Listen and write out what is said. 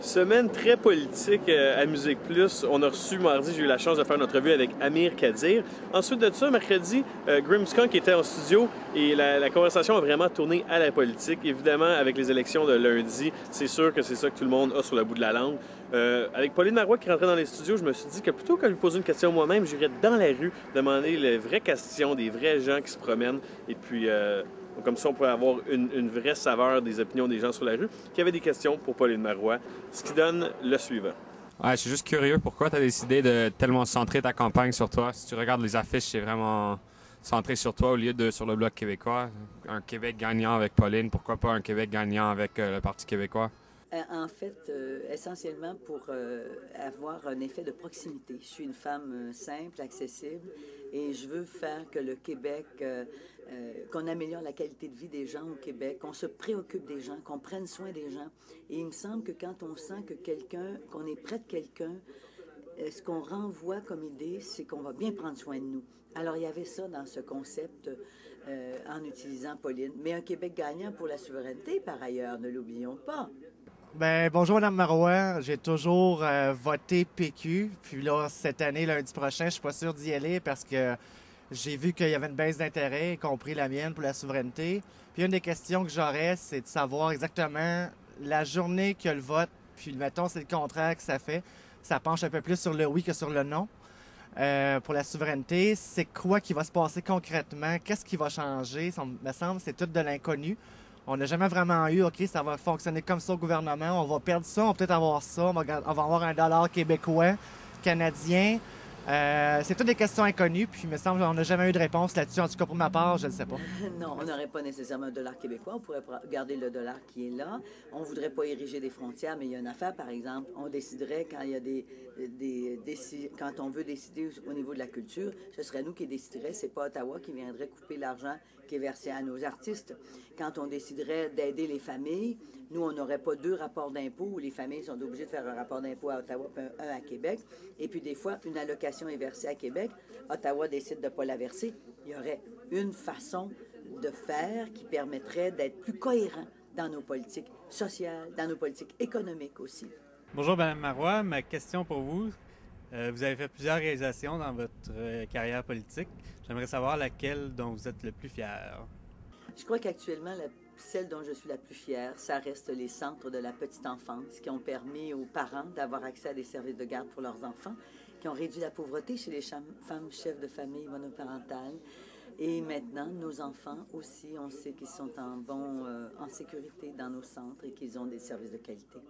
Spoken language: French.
Semaine très politique à Musique Plus. On a reçu mardi, j'ai eu la chance de faire une entrevue avec Amir Kadir. Ensuite de ça, mercredi, Grimmskunk était en studio et la conversation a vraiment tourné à la politique. Évidemment, avec les élections de lundi, c'est sûr que c'est ça que tout le monde a sur le bout de la langue. Avec Pauline Marois qui rentrait dans les studios, je me suis dit que plutôt que de lui poser une question moi-même, j'irais dans la rue demander les vraies questions des vrais gens qui se promènent. Et puis, comme ça, on pouvait avoir une vraie saveur des opinions des gens sur la rue qui avaient des questions pour Pauline Marois, ce qui donne le suivant. Ouais, je suis juste curieux, pourquoi tu as décidé de tellement centrer ta campagne sur toi? Si tu regardes les affiches, c'est vraiment centré sur toi au lieu de sur le Bloc québécois. Un Québec gagnant avec Pauline, pourquoi pas un Québec gagnant avec le Parti québécois? En fait, essentiellement pour avoir un effet de proximité. Je suis une femme simple, accessible, et je veux faire que le Québec, qu'on améliore la qualité de vie des gens au Québec, qu'on se préoccupe des gens, qu'on prenne soin des gens. Et il me semble que quand on sent que qu'on est près de quelqu'un, ce qu'on renvoie comme idée, c'est qu'on va bien prendre soin de nous. Alors, il y avait ça dans ce concept en utilisant Pauline. Mais un Québec gagnant pour la souveraineté, par ailleurs, ne l'oublions pas. Ben, bonjour Mme Marois, j'ai toujours voté PQ, puis là, cette année, lundi prochain, je suis pas sûr d'y aller parce que j'ai vu qu'il y avait une baisse d'intérêt, y compris la mienne, pour la souveraineté. Puis une des questions que j'aurais, c'est de savoir exactement la journée que le vote, puis mettons, c'est le contraire que ça fait, ça penche un peu plus sur le oui que sur le non. Pour la souveraineté, c'est quoi qui va se passer concrètement? Qu'est-ce qui va changer? Ça me semble que c'est tout de l'inconnu. On n'a jamais vraiment eu, OK, ça va fonctionner comme ça au gouvernement, on va perdre ça, on va peut-être avoir ça, on va avoir un dollar québécois, canadien. C'est toutes des questions inconnues, puis il me semble qu'on n'a jamais eu de réponse là-dessus. En tout cas, pour ma part, je ne sais pas. Non, on n'aurait pas nécessairement un dollar québécois. On pourrait garder le dollar qui est là. On ne voudrait pas ériger des frontières, mais il y a une affaire, par exemple. On déciderait quand il y a quand on veut décider au niveau de la culture, ce serait nous qui déciderions. C'est pas Ottawa qui viendrait couper l'argent qui est versé à nos artistes. Quand on déciderait d'aider les familles, nous, on n'aurait pas deux rapports d'impôts où les familles sont obligées de faire un rapport d'impôt à Ottawa puis un à Québec. Et puis, des fois, une allocation est versée à Québec. Ottawa décide de ne pas la verser. Il y aurait une façon de faire qui permettrait d'être plus cohérent dans nos politiques sociales, dans nos politiques économiques aussi. Bonjour, Mme Marois. Ma question pour vous, vous avez fait plusieurs réalisations dans votre carrière politique. J'aimerais savoir laquelle dont vous êtes le plus fier. Je crois qu'actuellement, celle dont je suis la plus fière, ça reste les centres de la petite enfance qui ont permis aux parents d'avoir accès à des services de garde pour leurs enfants, qui ont réduit la pauvreté chez les femmes chefs de famille monoparentales. Et maintenant, nos enfants aussi, on sait qu'ils sont en sécurité dans nos centres et qu'ils ont des services de qualité.